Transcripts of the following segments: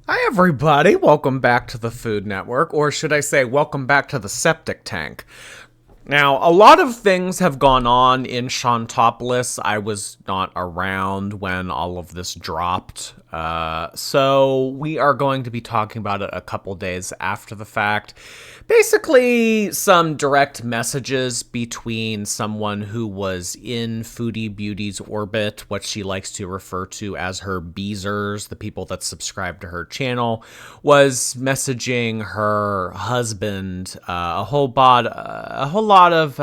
Hi, everybody. Welcome back to the Food Network, or should I say, welcome back to the septic tank. Now, a lot of things have gone on in Shantopolis. I was not around when all of this dropped. So we are going to be talking about it a couple days after the fact. Basically, some direct messages between someone who was in Foodie Beauty's orbit, what she likes to refer to as her beezers, the people that subscribe to her channel, was messaging her husband a whole lot of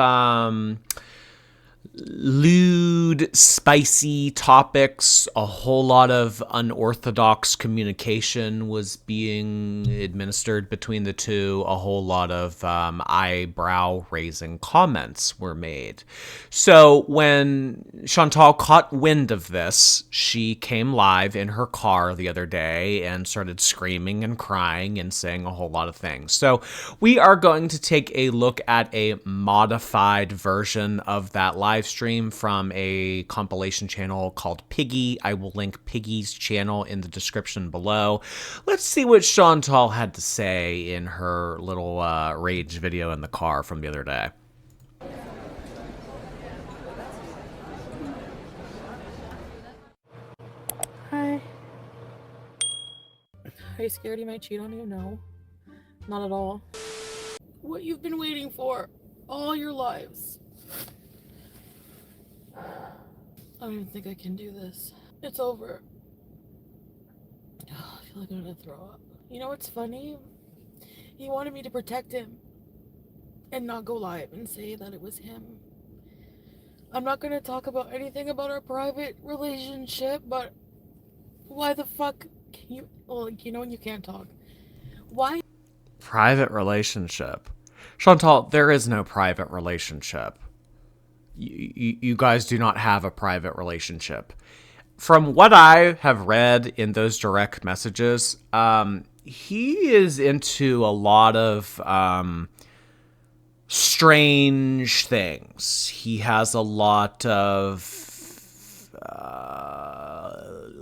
lewd, spicy topics. A whole lot of unorthodox communication was being administered between the two. A whole lot of eyebrow-raising comments were made. So when Chantal caught wind of this, she came live in her car the other day and started screaming and crying and saying a whole lot of things. So we are going to take a look at a modified version of that live stream from a compilation channel called Piggy. I will link Piggy's channel in the description below. Let's see what Chantal had to say in her little rage video in the car from the other day. Hi. Are you scared he might cheat on you? No. Not at all. What you've been waiting for all your lives. I don't even think I can do this. It's over. Oh, I feel like I'm gonna throw up. You know what's funny? He wanted me to protect him and not go live and say that it was him. I'm not gonna talk about anything about our private relationship, but why the fuck can you, well, you know when you can't talk. Why? Private relationship. Chantal, there is no private relationship. You guys do not have a private relationship. From what I have read in those direct messages, he is into a lot of strange things. He has a lot of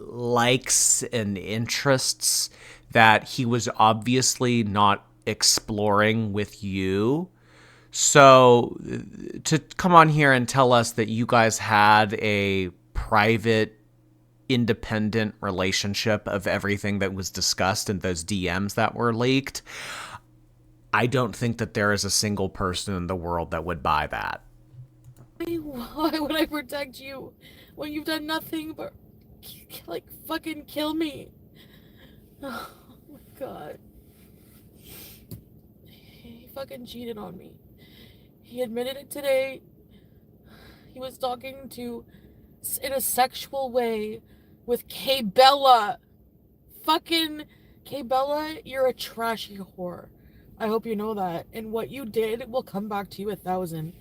likes and interests that he was obviously not exploring with you. So to come on here and tell us that you guys had a private, independent relationship of everything that was discussed in those DMs that were leaked, I don't think that there is a single person in the world that would buy that. Why would I protect you when you've done nothing but, like, fucking kill me? Oh my god. He fucking cheated on me. He admitted it today. He was talking to, in a sexual way, with K Bella. Fucking K Bella, you're a trashy whore. I hope you know that. And what you did will come back to you 1,000.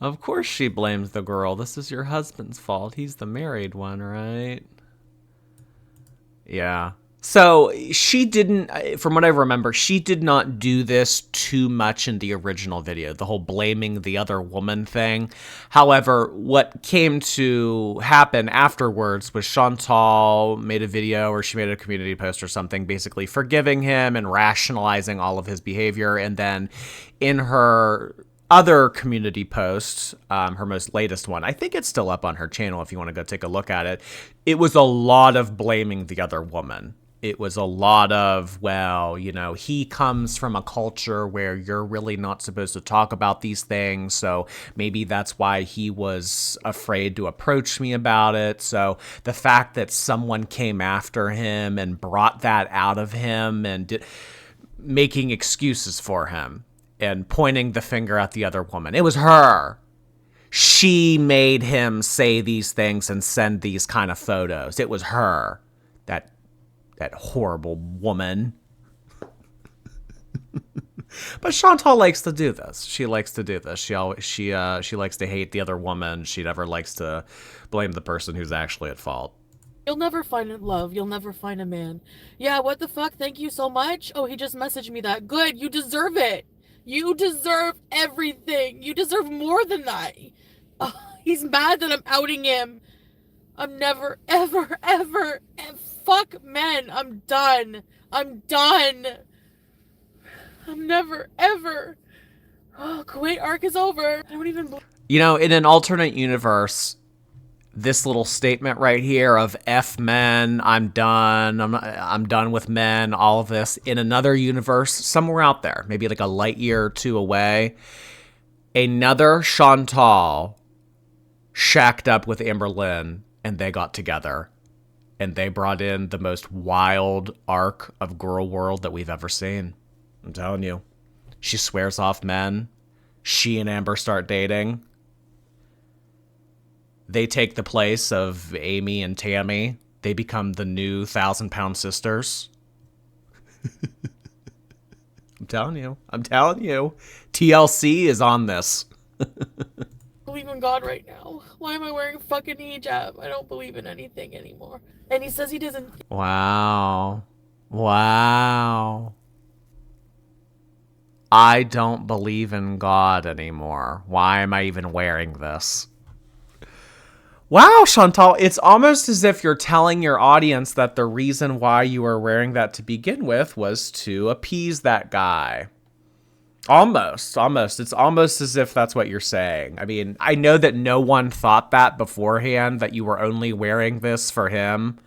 Of course she blames the girl. This is your husband's fault. He's the married one, right? Yeah. So she didn't, from what I remember, she did not do this too much in the original video, the whole blaming the other woman thing. However, what came to happen afterwards was Chantal made a video, or she made a community post or something, basically forgiving him and rationalizing all of his behavior. And then in her other community post, her most latest one, I think it's still up on her channel if you want to go take a look at it, it was a lot of blaming the other woman. It was a lot of, well, you know, he comes from a culture where you're really not supposed to talk about these things, so maybe that's why he was afraid to approach me about it. So the fact that someone came after him and brought that out of him and making excuses for him and pointing the finger at the other woman, it was her. She made him say these things and send these kind of photos. It was her. That horrible woman. But Chantal likes to do this. She likes to do this. She likes to hate the other woman. She never likes to blame the person who's actually at fault. You'll never find love. You'll never find a man. Yeah, what the fuck? Thank you so much. Oh, he just messaged me that. Good. You deserve it. You deserve everything. You deserve more than that. Oh, he's mad that I'm outing him. I'm never, ever, ever, fuck men. I'm done. I'm done. I'm never, ever. Oh, Kuwait arc is over. I don't even. You know, in an alternate universe, this little statement right here of F men, I'm done, I'm done with men, all of this, in another universe, somewhere out there, maybe like a light year or two away, another Chantal shacked up with Amberlynn and they got together. And they brought in the most wild arc of girl world that we've ever seen. I'm telling you. She swears off men. She and Amber start dating. They take the place of Amy and Tammy. They become the new 1,000-pound sisters. I'm telling you. I'm telling you. TLC is on this. Believe in God right now. Why am I wearing a fucking hijab? I don't believe in anything anymore. And he says he doesn't. Wow. Wow. I don't believe in God anymore. Why am I even wearing this? Wow, Chantal, it's almost as if you're telling your audience that the reason why you were wearing that to begin with was to appease that guy. Almost. It's almost as if that's what you're saying. I mean, I know that no one thought that beforehand, that you were only wearing this for him,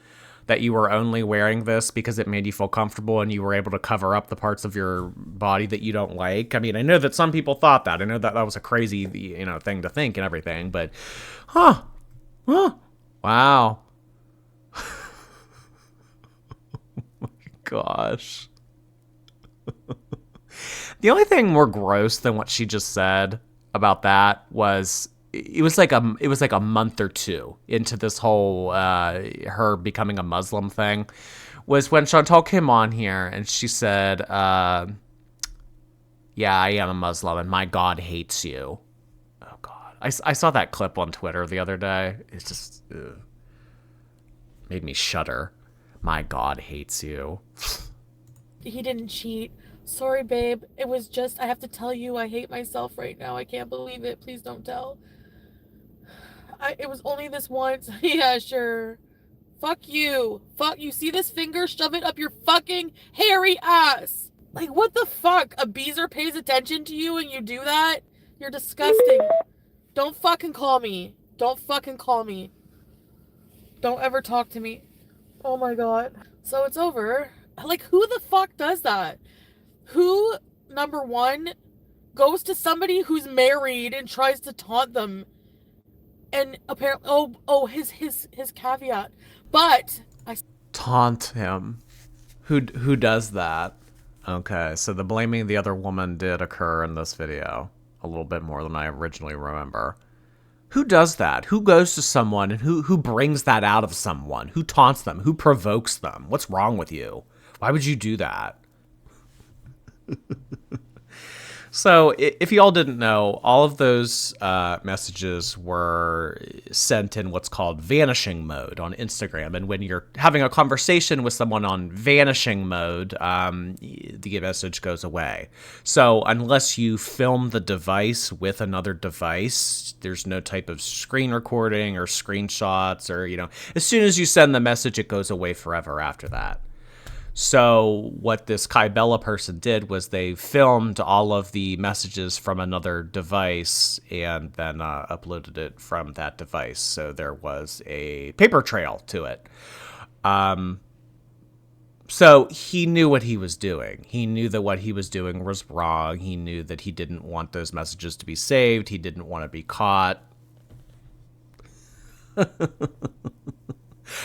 that you were only wearing this because it made you feel comfortable and you were able to cover up the parts of your body that you don't like. I mean, I know that some people thought that. I know that that was a crazy, thing to think and everything, but, huh. Wow. Oh my gosh. The only thing more gross than what she just said about that was it was like a month or two into this whole her becoming a Muslim thing, was when Chantal came on here and she said, yeah, I am a Muslim and my God hates you. Oh God. I saw that clip on Twitter the other day. It just made me shudder. My God hates you. He didn't cheat. Sorry, babe. It was just, I have to tell you, I hate myself right now. I can't believe it. Please don't tell. It was only this once. Yeah, sure. Fuck you. Fuck, you see this finger? Shove it up your fucking hairy ass. Like, what the fuck? A beezer pays attention to you and you do that? You're disgusting. Don't fucking call me. Don't fucking call me. Don't ever talk to me. Oh my God. So it's over. Like, who the fuck does that? Who, number one, goes to somebody who's married and tries to taunt them? And apparently, his caveat. But Taunt him. Who does that? Okay, so the blaming the other woman did occur in this video a little bit more than I originally remember. Who does that? Who goes to someone and who brings that out of someone? Who taunts them? Who provokes them? What's wrong with you? Why would you do that? So if you all didn't know, all of those messages were sent in what's called vanishing mode on Instagram. And when you're having a conversation with someone on vanishing mode, the message goes away. So unless you film the device with another device, there's no type of screen recording or screenshots or, as soon as you send the message, it goes away forever after that. So what this Kai Bella person did was they filmed all of the messages from another device and then uploaded it from that device. So there was a paper trail to it. So he knew what he was doing. He knew that what he was doing was wrong. He knew that he didn't want those messages to be saved. He didn't want to be caught.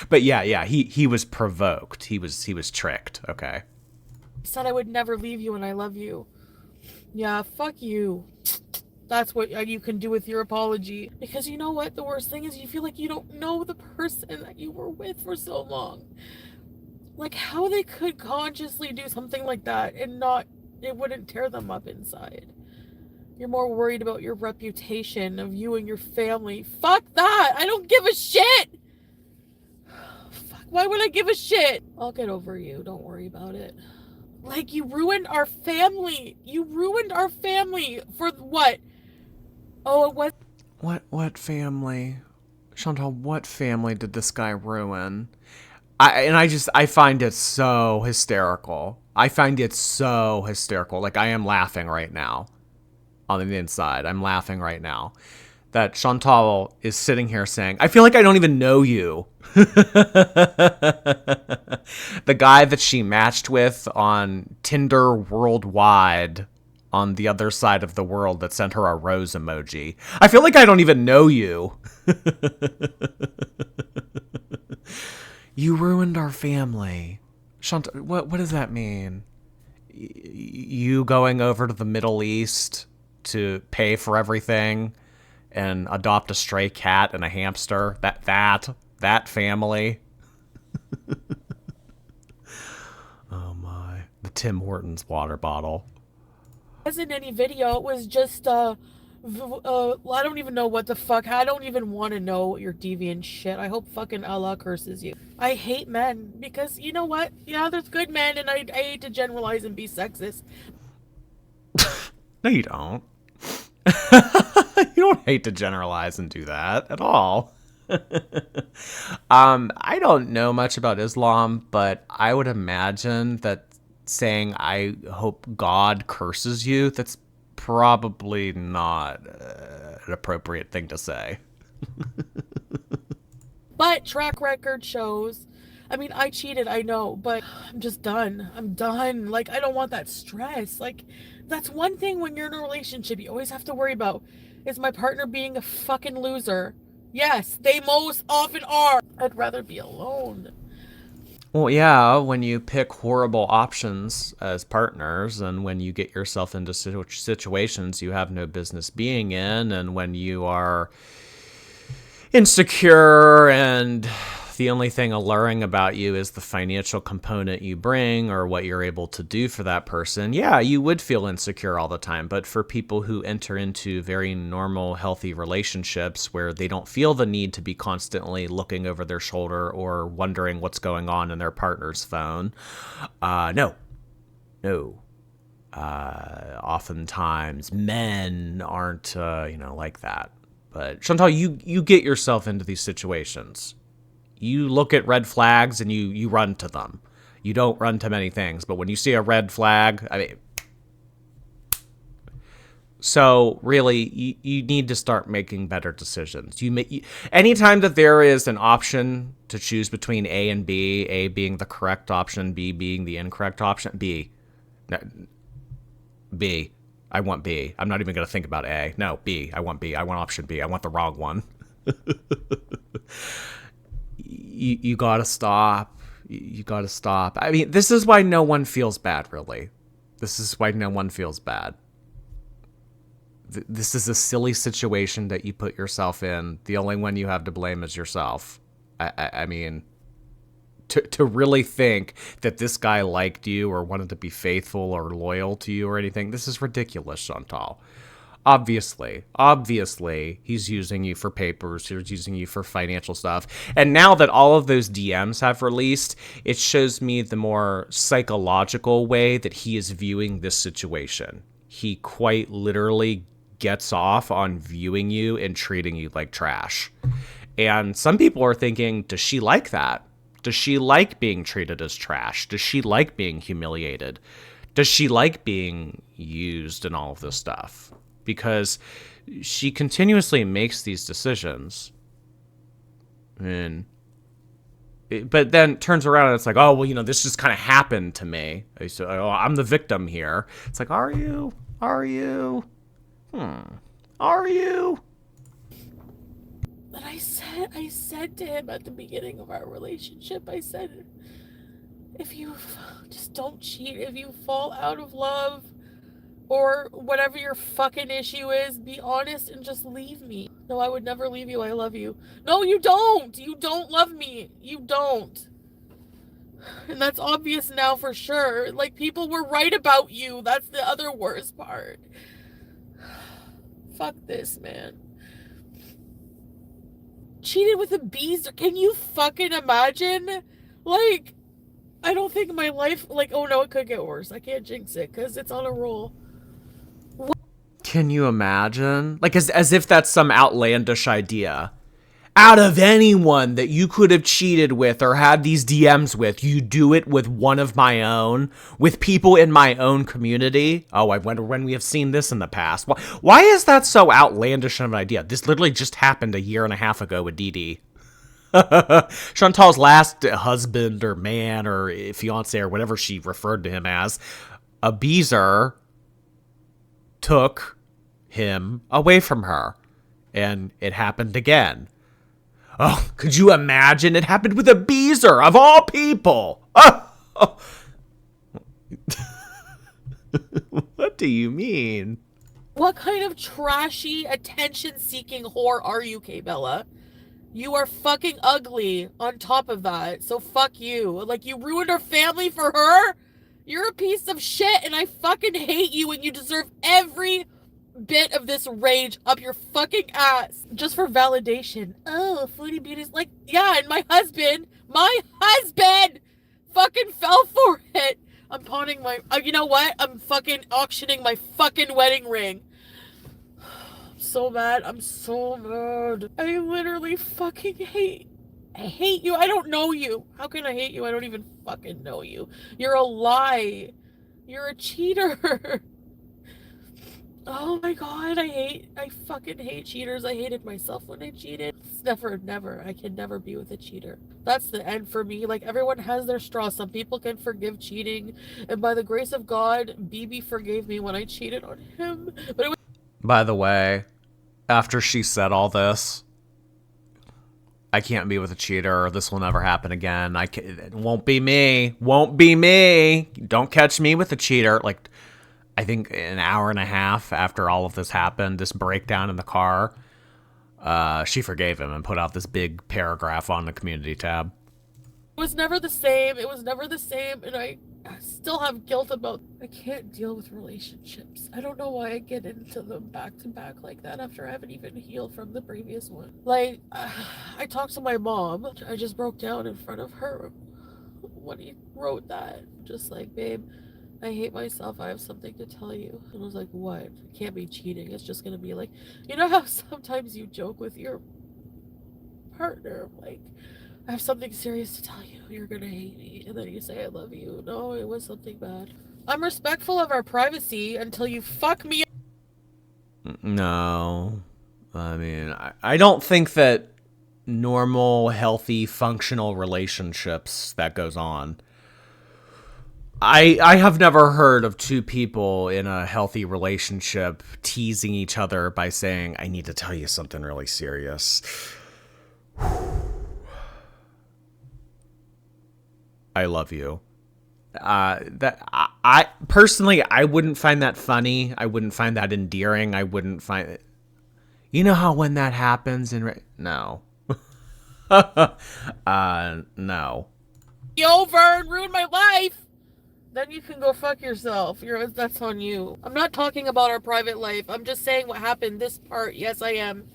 But yeah, he was provoked. He was tricked. Okay. I said I would never leave you and I love you. Yeah, fuck you. That's what you can do with your apology. Because you know what? The worst thing is you feel like you don't know the person that you were with for so long. Like how they could consciously do something like that and it wouldn't tear them up inside. You're more worried about your reputation of you and your family. Fuck that! I don't give a shit! Why would I give a shit? I'll get over you. Don't worry about it. Like, you ruined our family. You ruined our family for what? Oh, it was... What family? Chantal, what family did this guy ruin? I find it so hysterical. I find it so hysterical. Like, I am laughing right now on the inside. I'm laughing right now that Chantal is sitting here saying, I feel like I don't even know you. The guy that she matched with on Tinder worldwide on the other side of the world that sent her a rose emoji. I feel like I don't even know you. You ruined our family. Chantal, what does that mean? You going over to the Middle East to pay for everything and adopt a stray cat and a hamster? That family. Oh my. The Tim Hortons water bottle. Wasn't any video. It was just I don't even know what the fuck. I don't even want to know your deviant shit. I hope fucking Allah curses you. I hate men because you know what? Yeah, there's good men, and I hate to generalize and be sexist. No, you don't. You don't hate to generalize and do that at all. I don't know much about Islam, but I would imagine that saying I hope God curses you, that's probably not an appropriate thing to say. But track record shows. I mean, I cheated, I know, but I'm just done. I'm done. Like, I don't want that stress. Like, that's one thing when you're in a relationship you always have to worry about. Is my partner being a fucking loser? Yes, they most often are. I'd rather be alone. Well, yeah, when you pick horrible options as partners and when you get yourself into situations you have no business being in, and when you are insecure and the only thing alluring about you is the financial component you bring or what you're able to do for that person, yeah, you would feel insecure all the time. But for people who enter into very normal, healthy relationships where they don't feel the need to be constantly looking over their shoulder or wondering what's going on in their partner's phone, no. Oftentimes men aren't, like that. But Chantal, you get yourself into these situations. You look at red flags and you run to them. You don't run to many things, but when you see a red flag, I mean, so really, you need to start making better decisions. Anytime that there is an option to choose between A and B, A being the correct option, B being the incorrect option, B. I want B. I'm not even going to think about A. No, B. I want B. I want option B. I want the wrong one. You gotta stop. You gotta stop. I mean, this is why no one feels bad, really. This is why no one feels bad. This is a silly situation that you put yourself in. The only one you have to blame is yourself. I mean, to really think that this guy liked you or wanted to be faithful or loyal to you or anything, this is ridiculous, Chantal. Obviously, he's using you for papers, he's using you for financial stuff. And now that all of those DMs have released, it shows me the more psychological way that he is viewing this situation. He quite literally gets off on viewing you and treating you like trash. And some people are thinking, does she like that? Does she like being treated as trash? Does she like being humiliated? Does she like being used and all of this stuff? Because she continuously makes these decisions. But then turns around and it's like, oh, well, this just kind of happened to me. So, I'm the victim here. It's like, are you? Are you? Are you? But I said to him at the beginning of our relationship, I said, if you just don't cheat, if you fall out of love, or whatever your fucking issue is, be honest and just leave me. No, I would never leave you. I love you. No, you don't. You don't love me. You don't. And that's obvious now for sure. Like, people were right about you. That's the other worst part. Fuck this, man. Cheated with a beast. Can you fucking imagine? Like, I don't think my life, oh no, it could get worse. I can't jinx it because it's on a roll. Can you imagine? Like, as if that's some outlandish idea. Out of anyone that you could have cheated with or had these DMs with, you do it with one of my own, with people in my own community. Oh, I wonder when we have seen this in the past. Why is that so outlandish of an idea? This literally just happened a year and a half ago with Dee Dee. Chantal's last husband or man or fiance or whatever she referred to him as, abuser, took him away from her. And it happened again. Oh, could you imagine? It happened with a Beezer, of all people. Oh. What do you mean? What kind of trashy, attention-seeking whore are you, K Bella? You are fucking ugly on top of that, so fuck you. Like, you ruined our family for her? You're a piece of shit, and I fucking hate you, and you deserve every bit of this rage up your fucking ass just for validation. Oh, Foodie Beauty's like, yeah, and my husband fucking fell for it. I'm pawning my, you know what? I'm fucking auctioning my fucking wedding ring. I'm so mad. I'm so mad. I literally fucking hate you. I don't know you. How can I hate you? I don't even fucking know you. You're a lie. You're a cheater. Oh my god, I fucking hate cheaters. I hated myself when I cheated. It's never. I can never be with a cheater. That's the end for me. Like, everyone has their straw. Some people can forgive cheating. And by the grace of God, BB forgave me when I cheated on him. But it was— By the way, after she said all this, I can't be with a cheater. This will never happen again. It won't be me. Won't be me. Don't catch me with a cheater. Like, I think an hour and a half after all of this happened, this breakdown in the car, she forgave him and put out this big paragraph on the community tab. It was never the same. It was never the same. And I still have guilt about— I can't deal with relationships. I don't know why I get into them back to back like that after I haven't even healed from the previous one. Like, I talked to my mom. I just broke down in front of her when he wrote that. Just like, babe, I hate myself. I have something to tell you. And I was like, what? It can't be cheating. It's just going to be like, you know how sometimes you joke with your partner, like, I have something serious to tell you. You're going to hate me. And then you say, I love you. No, it was something bad. I'm respectful of our privacy until you fuck me. No. I mean, I don't think that normal, healthy, functional relationships that goes on. I have never heard of two people in a healthy relationship teasing each other by saying, I need to tell you something really serious. I love you. I personally, I wouldn't find that funny. I wouldn't find that endearing. I wouldn't find it. You know how when that happens no. No. Over and ruin my life. Then you can go fuck yourself. That's on you. I'm not talking about our private life. I'm just saying what happened. This part, yes, I am.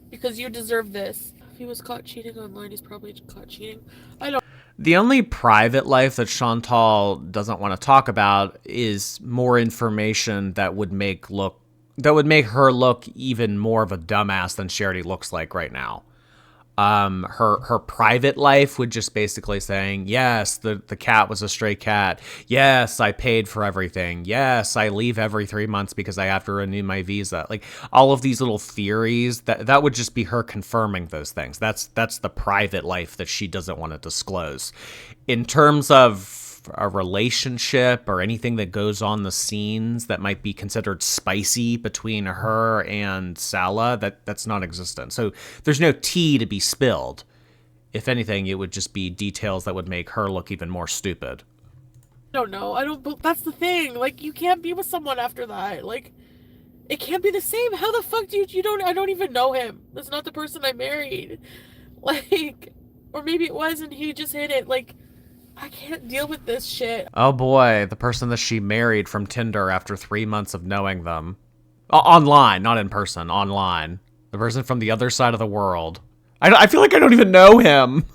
Because you deserve this. If he was caught cheating online, he's probably caught cheating. I don't. The only private life that Chantal doesn't want to talk about is more information that would make her look even more of a dumbass than she already looks like right now. Her private life would just basically saying, yes, the cat was a stray cat. Yes, I paid for everything. Yes, I leave every 3 months because I have to renew my visa. Like, all of these little theories, that would just be her confirming those things. That's the private life that she doesn't want to disclose. In terms of a relationship or anything that goes on the scenes that might be considered spicy between her and Salah, that's non-existent. So there's no tea to be spilled. If anything, it would just be details that would make her look even more stupid. I don't know. That's the thing. Like, you can't be with someone after that. Like, it can't be the same. How the fuck I don't even know him. That's not the person I married. Like, or maybe it was and he just hit it. Like, I can't deal with this shit. Oh boy, the person that she married from Tinder after 3 months of knowing them. Online, not in person, online. The person from the other side of the world. I feel like I don't even know him.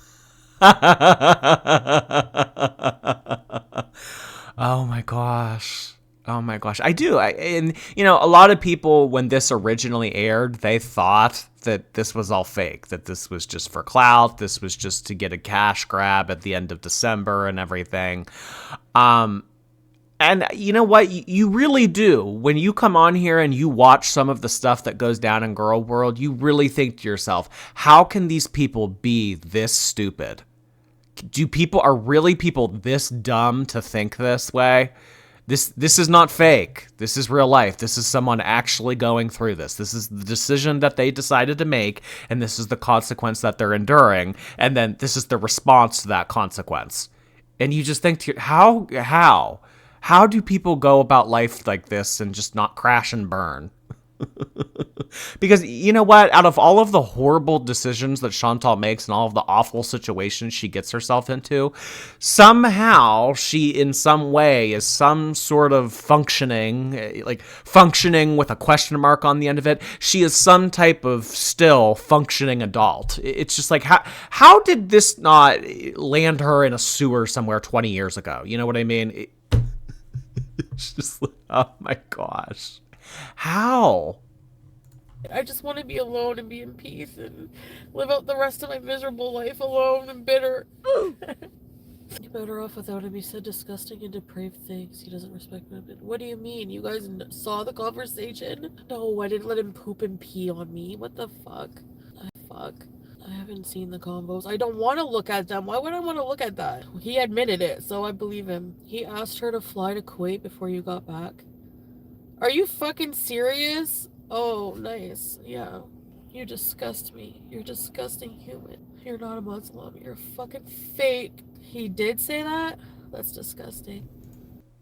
Oh my gosh. Oh my gosh. I do. And, you know, a lot of people, when this originally aired, they thought that this was all fake, that this was just for clout, this was just to get a cash grab at the end of December and everything. And you know what? You really do. When you come on here and you watch some of the stuff that goes down in girl world, you really think to yourself, how can these people be this stupid? Are really people this dumb to think this way? This is not fake. This is real life. This is someone actually going through this. This is the decision that they decided to make, and this is the consequence that they're enduring, and then this is the response to that consequence. And you just think to how do people go about life like this and just not crash and burn? Because you know what? Out of all of the horrible decisions that Chantal makes and all of the awful situations she gets herself into, somehow she in some way is some sort of functioning, like functioning with a question mark on the end of it. She is some type of still functioning adult. It's just like, how did this not land her in a sewer somewhere 20 years ago? You know what I mean? It's just like, oh my gosh. How? I just want to be alone and be in peace and live out the rest of my miserable life alone and bitter. You're better off without him. He said disgusting and depraved things. He doesn't respect women. What do you mean? You guys saw the conversation? No, I didn't let him poop and pee on me. What the fuck? I haven't seen the combos. I don't want to look at them. Why would I want to look at that? He admitted it, so I believe him. He asked her to fly to Kuwait before you got back. Are you fucking serious? Oh, nice. Yeah. You disgust me. You're a disgusting human. You're not a Muslim. You're fucking fake. He did say that? That's disgusting.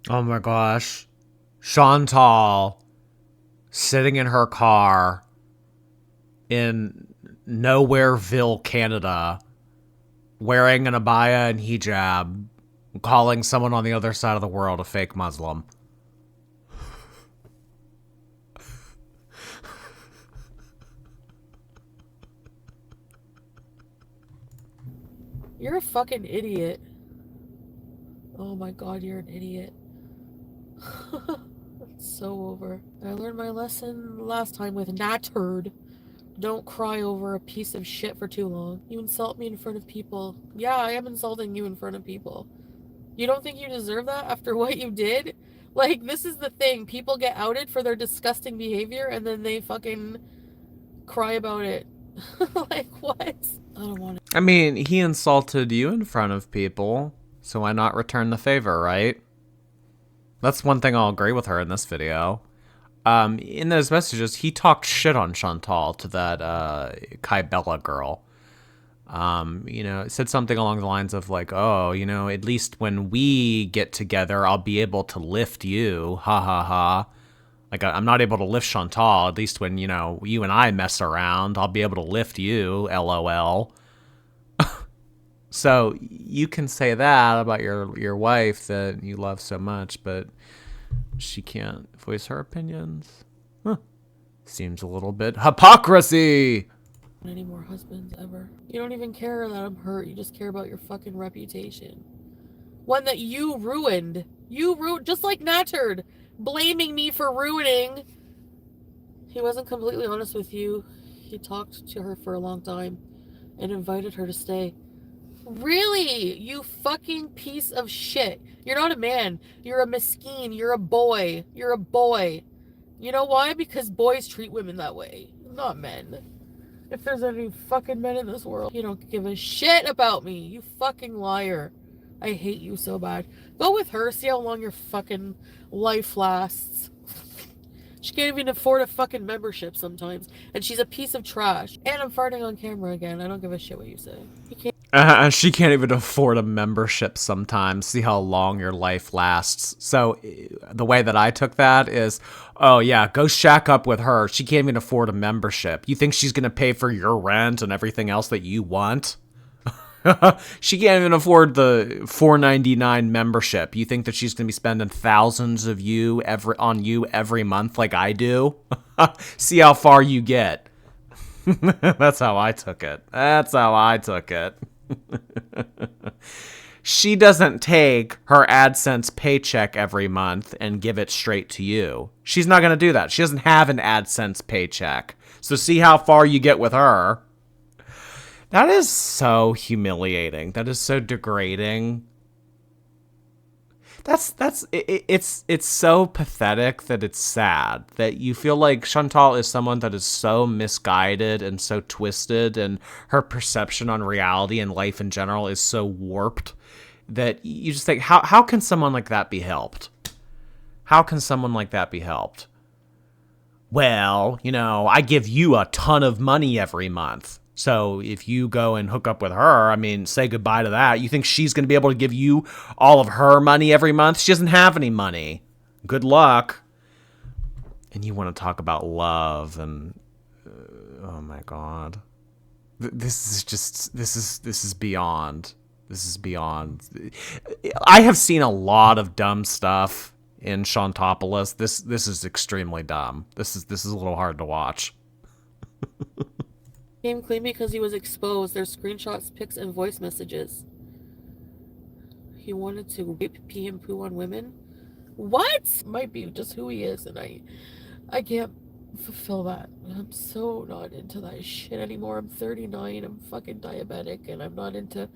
Oh my gosh. Chantal sitting in her car in Nowhereville, Canada, wearing an abaya and hijab, calling someone on the other side of the world a fake Muslim. You're a fucking idiot. Oh my god, you're an idiot. It's so over. I learned my lesson last time with Natturd. Don't cry over a piece of shit for too long. You insult me in front of people. Yeah, I am insulting you in front of people. You don't think you deserve that after what you did? Like, this is the thing. People get outed for their disgusting behavior and then they fucking cry about it. Like, what? I don't want it. I mean, he insulted you in front of people, so why not return the favor, right? That's one thing I'll agree with her in this video. In those messages, he talked shit on Chantal to that Kai Bella girl. You know, said something along the lines of like, oh, you know, at least when we get together, I'll be able to lift you. Ha ha ha. Like, I'm not able to lift Chantal. At least when, you know, you and I mess around, I'll be able to lift you. LOL. So you can say that about your wife that you love so much, but she can't voice her opinions. Huh. Seems a little bit hypocrisy. Any more husbands ever. You don't even care that I'm hurt. You just care about your fucking reputation. One that you ruined. You ruined, just like Natturd, blaming me for ruining. He wasn't completely honest with you. He talked to her for a long time and invited her to stay. Really? You fucking piece of shit. You're not a man. You're a miskeen. You're a boy. You're a boy. You know why? Because boys treat women that way, not men. If there's any fucking men in this world, you don't give a shit about me. You fucking liar. I hate you so bad. Go with her. See how long your fucking life lasts. She can't even afford a fucking membership sometimes. And she's a piece of trash. And I'm farting on camera again. I don't give a shit what you say. You can't. She can't even afford a membership sometimes. See how long your life lasts. So the way that I took that is, oh yeah, go shack up with her. She can't even afford a membership. You think she's going to pay for your rent and everything else that you want? She can't even afford the $4.99 membership. You think that she's going to be spending thousands of on you every month like I do? See how far you get. That's how I took it. She doesn't take her AdSense paycheck every month and give it straight to you. She's not going to do that. She doesn't have an AdSense paycheck. So see how far you get with her. That is so humiliating. That is so degrading. It's so pathetic that it's sad that you feel like Chantal is someone that is so misguided and so twisted, and her perception on reality and life in general is so warped that you just think, how can someone like that be helped? How can someone like that be helped? Well, I give you a ton of money every month. So if you go and hook up with her, I mean, say goodbye to that. You think she's going to be able to give you all of her money every month? She doesn't have any money. Good luck. And you want to talk about love and oh my God. This is beyond. This is beyond. I have seen a lot of dumb stuff in Shantopoulos. This is extremely dumb. This is a little hard to watch. Came clean because he was exposed. There's screenshots, pics, and voice messages. He wanted to rape, pee, and poo on women. What? Might be just who he is, and I can't fulfill that. I'm so not into that shit anymore. I'm 39. I'm fucking diabetic, and I'm not into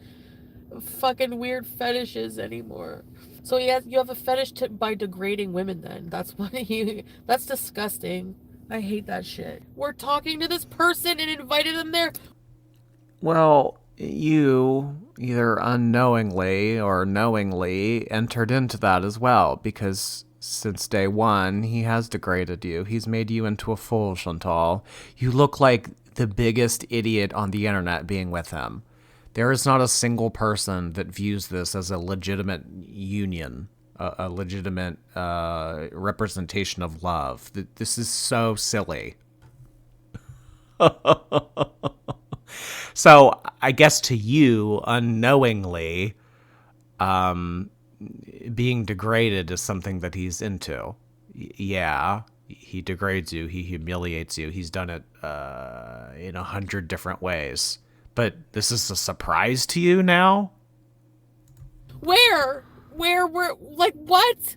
fucking weird fetishes anymore. So you have a fetish by degrading women. Then that's what you. That's disgusting. I hate that shit. We're talking to this person and invited them there. Well, you either unknowingly or knowingly entered into that as well, because since day one, he has degraded you. He's made you into a fool, Chantal. You look like the biggest idiot on the internet being with him. There is not a single person that views this as a legitimate union. A legitimate representation of love. This is so silly. So I guess to you, unknowingly, being degraded is something that he's into. Yeah, he degrades you. He humiliates you. He's done it in 100 different ways. But this is a surprise to you now? Where, like, what?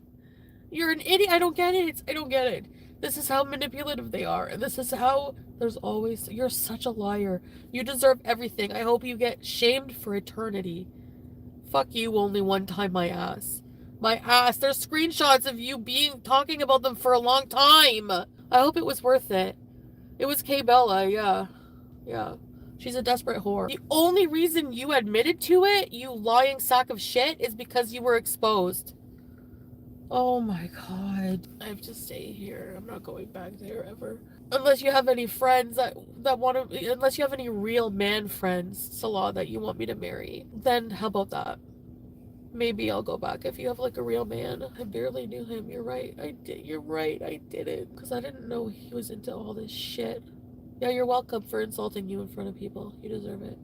You're an idiot. I don't get it. I don't get it. This is how manipulative they are. And this is how you're such a liar. You deserve everything. I hope you get shamed for eternity. Fuck you only one time, my ass. My ass. There's screenshots of you talking about them for a long time. I hope it was worth it. It was Kay Bella, yeah. Yeah. She's a desperate whore. The only reason you admitted to it, you lying sack of shit, is because you were exposed. Oh my God. I have to stay here. I'm not going back there ever. Unless you have any friends that want to, unless you have any real man friends, Salah, that you want me to marry, then how about that? Maybe I'll go back if you have like a real man. I barely knew him. You're right. You're right. I didn't. Because I didn't know he was into all this shit. Yeah, you're welcome for insulting you in front of people. You deserve it.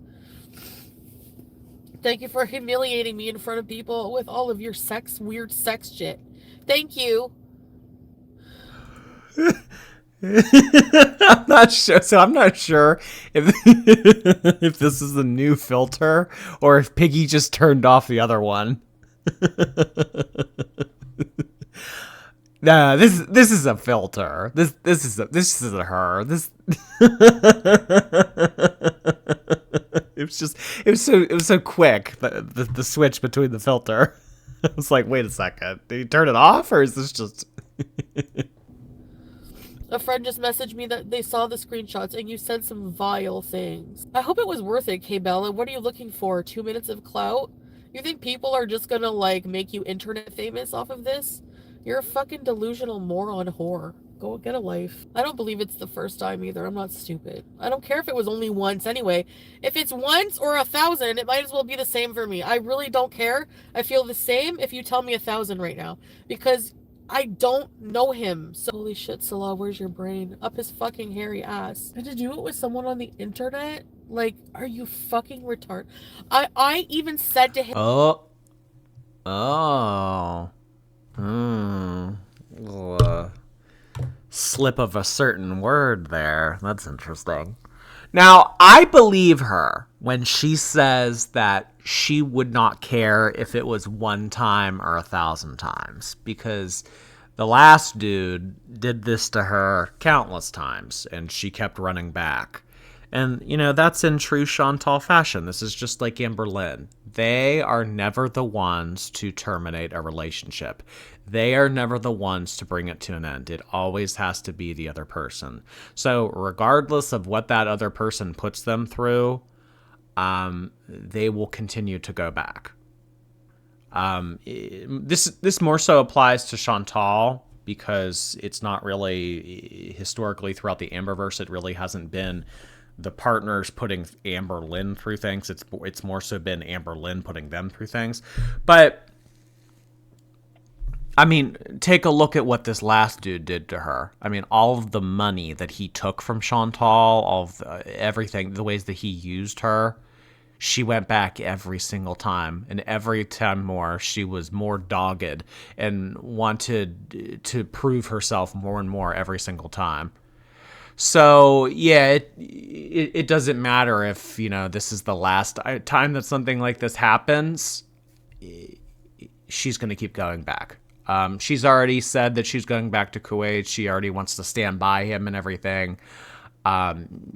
Thank you for humiliating me in front of people with all of your weird sex shit. Thank you. I'm not sure. So I'm not sure if if this is a new filter or if Piggy just turned off the other one. Nah, this is a filter. This is a her. It was so quick, the switch between the filter. I was like, wait a second, did you turn it off, or is this just? A friend just messaged me that they saw the screenshots and you said some vile things. I hope it was worth it, Kay Bella. What are you looking for? 2 minutes of clout? You think people are just gonna like make you internet famous off of this? You're a fucking delusional moron whore. Go get a life. I don't believe it's the first time either. I'm not stupid. I don't care if it was only once anyway. If it's once or 1,000, it might as well be the same for me. I really don't care. I feel the same if you tell me 1,000 right now. Because I don't know him. So holy shit, Salah, where's your brain? Up his fucking hairy ass. And to do it with someone on the internet? Like, are you fucking retarded? I even said to him... Oh. Slip of a certain word there. That's interesting. Now, I believe her when she says that she would not care if it was 1 time or 1,000 times, because The last dude did this to her countless times, and she kept running back. And, that's in true Chantal fashion. This is just like Amber Lynn. They are never the ones to terminate a relationship. They are never the ones to bring it to an end. It always has to be the other person. So regardless of what that other person puts them through, they will continue to go back. This more so applies to Chantal because it's not really historically throughout the Amberverse. It really hasn't been the partners putting Amber Lynn through things. It's more so been Amber Lynn putting them through things. But I mean, take a look at what this last dude did to her. I mean, all of the money that he took from Chantal, all of everything, the ways that he used her. She went back every single time, and every time more, she was more dogged and wanted to prove herself more and more every single time. So, yeah, it doesn't matter if, this is the last time that something like this happens. She's going to keep going back. She's already said that she's going back to Kuwait. She already wants to stand by him and everything.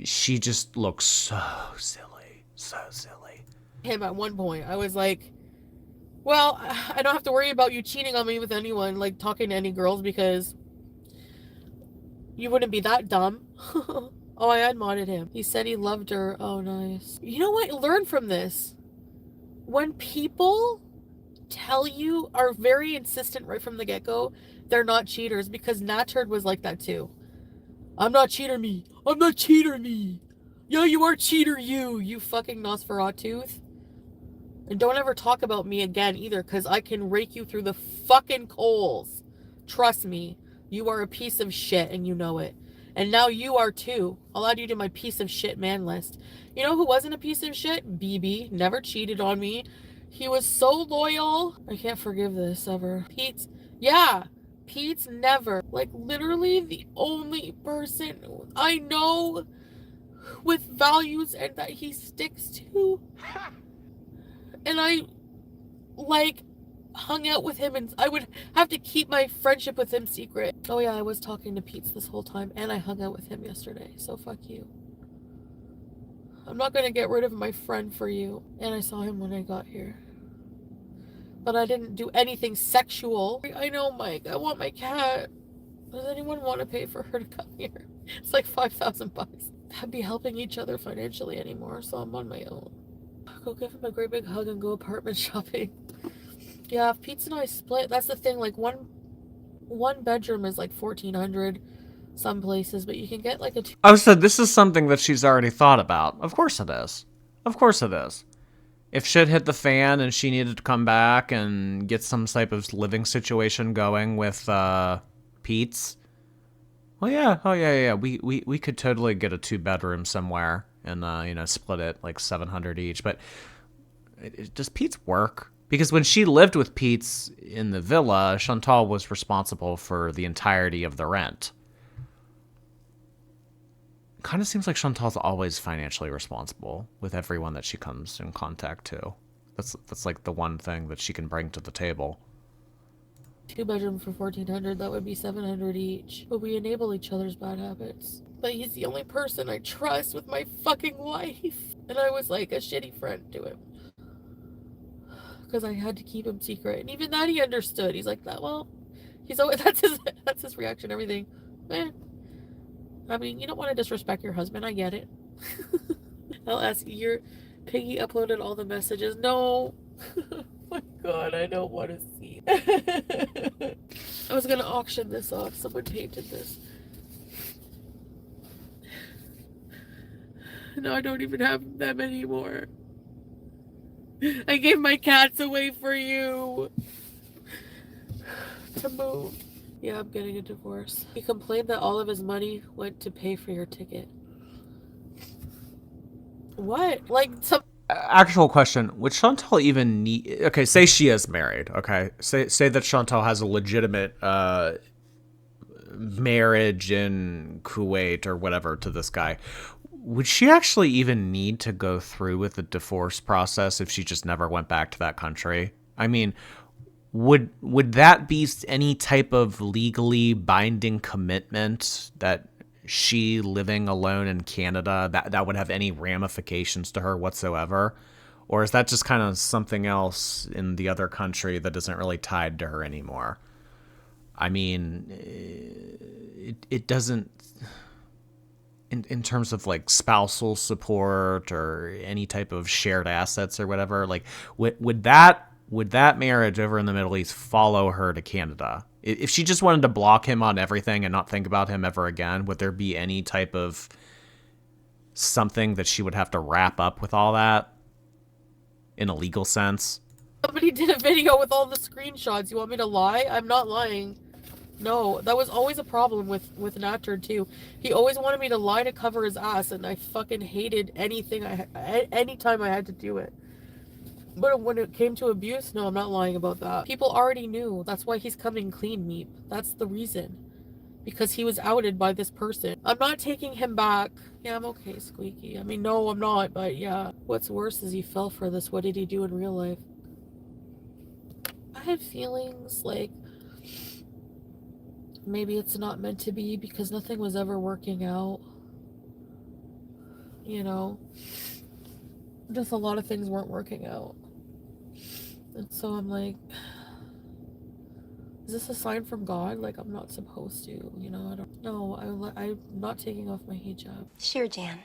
She just looks so silly. So silly. Him at one point, I was like, well, I don't have to worry about you cheating on me with anyone, like talking to any girls, because you wouldn't be that dumb. Oh, I admodded him. He said he loved her. Oh, nice. You know what? Learn from this. When people tell you, are very insistent right from the get-go, they're not cheaters, because Natcherd was like that too. I'm not cheater me. I'm not cheater me. Yo, you are cheater, you fucking Nosferatu. And don't ever talk about me again either, because I can rake you through the fucking coals. Trust me, you are a piece of shit and you know it. And now you are too. I'll add you to my piece of shit man list. You know who wasn't a piece of shit? BB. Never cheated on me. He was so loyal. I can't forgive this ever. Pete's never. Like, literally the only person I know with values and that he sticks to. And I, like, hung out with him, and I would have to keep my friendship with him secret. Oh yeah, I was talking to Pete this whole time, and I hung out with him yesterday, so fuck you. I'm not gonna get rid of my friend for you. And I saw him when I got here. But I didn't do anything sexual. I know, Mike, I want my cat. Does anyone want to pay for her to come here? It's like $5,000. I'd be helping each other financially anymore, so I'm on my own. Go give him a great big hug and go apartment shopping. Yeah, if Pete and I split, that's the thing, like one bedroom is like $1,400 some places, but you can get like a two. I said this is something that she's already thought about. Of course it is. Of course it is. If shit hit the fan and she needed to come back and get some type of living situation going with Pete's, well, yeah, oh yeah, we could totally get a 2-bedroom somewhere and split it like $700 each. But does Pete's work? Because when she lived with Pete's in the villa, Chantal was responsible for the entirety of the rent. It kind of seems like Chantal's always financially responsible with everyone that she comes in contact to. That's like the one thing that she can bring to the table. 2-bedroom for $1,400, that would be $700 each. But we enable each other's bad habits. But he's the only person I trust with my fucking life. And I was like a shitty friend to him. Because I had to keep him secret. And even that he understood. He's like, that, well, he's always, that's his reaction, everything. I mean, you don't want to disrespect your husband, I get it. I'll ask you, your Piggy uploaded all the messages. No. Oh my god, I don't want to see. I was gonna auction this off. Someone painted this. No, I don't even have them anymore. I gave my cats away for you to move. Yeah, I'm getting a divorce. He complained that all of his money went to pay for your ticket. What? Like some actual question, would Chantal even need... Okay, say she is married, okay? Say that Chantal has a legitimate marriage in Kuwait or whatever to this guy. Would she actually even need to go through with the divorce process if she just never went back to that country? I mean, would that be any type of legally binding commitment that she living alone in Canada, that would have any ramifications to her whatsoever? Or is that just kind of something else in the other country that isn't really tied to her anymore? I mean, it doesn't, in terms of like spousal support or any type of shared assets or whatever, like would that marriage over in the Middle East follow her to Canada? If she just wanted to block him on everything and not think about him ever again, would there be any type of something that she would have to wrap up with all that in a legal sense? Somebody did a video with all the screenshots. You want me to lie? I'm not lying. No, that was always a problem with Natcher too. He always wanted me to lie to cover his ass, and I fucking hated anything. Anytime I had to do it. But when it came to abuse, no, I'm not lying about that. People already knew. That's why he's coming clean, Meep. That's the reason. Because he was outed by this person. I'm not taking him back. Yeah, I'm okay, Squeaky. I mean, no, I'm not, but yeah. What's worse is he fell for this. What did he do in real life? I had feelings like maybe it's not meant to be because nothing was ever working out. You know? Just a lot of things weren't working out. And so I'm like, is this a sign from God? Like, I'm not supposed to, you know? I don't know. I'm not taking off my hijab. Sure, Jan.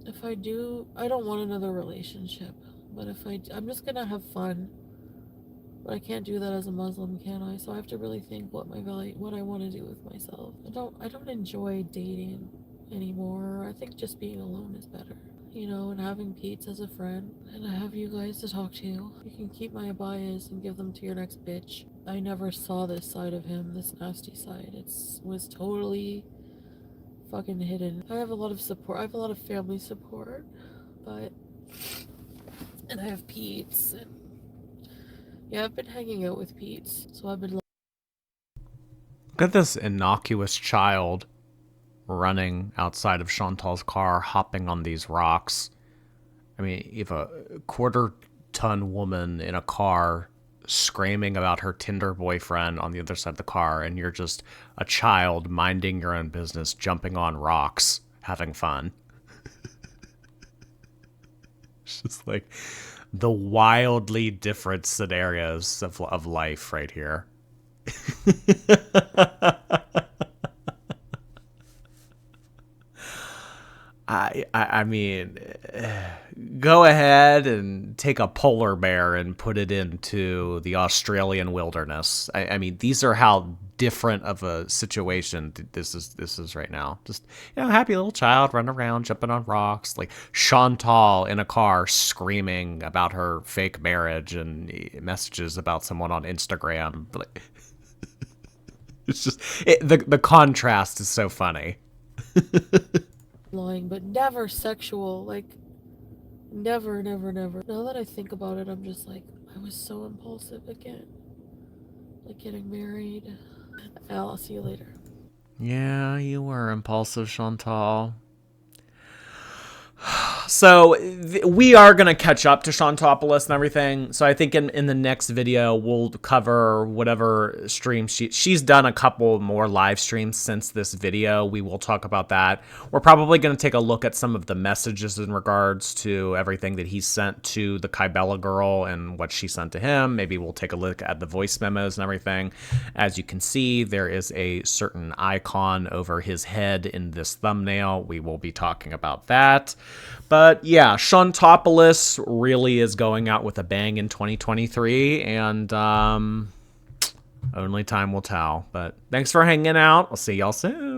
If I do, I don't want another relationship. But if I'm just gonna have fun. But I can't do that as a Muslim, can I? So I have to really think what I want to do with myself. I don't enjoy dating anymore. I think just being alone is better. You know, and having Pete as a friend, and I have you guys to talk to. You can keep my abayas and give them to your next bitch. I never saw this side of him, this nasty side. It was totally fucking hidden. I have a lot of support. I have a lot of family support, and I have Pete's, and yeah, I've been hanging out with Pete's, so I've been. Look at this innocuous child running outside of Chantal's car, hopping on these rocks. I mean, you have a quarter-ton woman in a car screaming about her Tinder boyfriend on the other side of the car, and you're just a child minding your own business, jumping on rocks, having fun. It's just like the wildly different scenarios of life right here. I mean, go ahead and take a polar bear and put it into the Australian wilderness. I mean, these are how different of a situation this is right now. Just, you know, happy little child running around, jumping on rocks, like Chantal in a car screaming about her fake marriage and messages about someone on Instagram. Like, it's just the contrast is so funny. Lying, but never sexual. Like, never. Now that I think about it, I'm just like, I was so impulsive again. Like getting married. I'll see you later. Yeah, you were impulsive, Chantal. So we are going to catch up to Chantopoulos and everything. So I think in the next video, we'll cover whatever stream she's done a couple more live streams since this video. We will talk about that. We're probably going to take a look at some of the messages in regards to everything that he sent to the Kybella girl and what she sent to him. Maybe we'll take a look at the voice memos and everything. As you can see, there is a certain icon over his head in this thumbnail. We will be talking about that. But yeah, Chantopoulos really is going out with a bang in 2023, and only time will tell. But thanks for hanging out. I'll see y'all soon.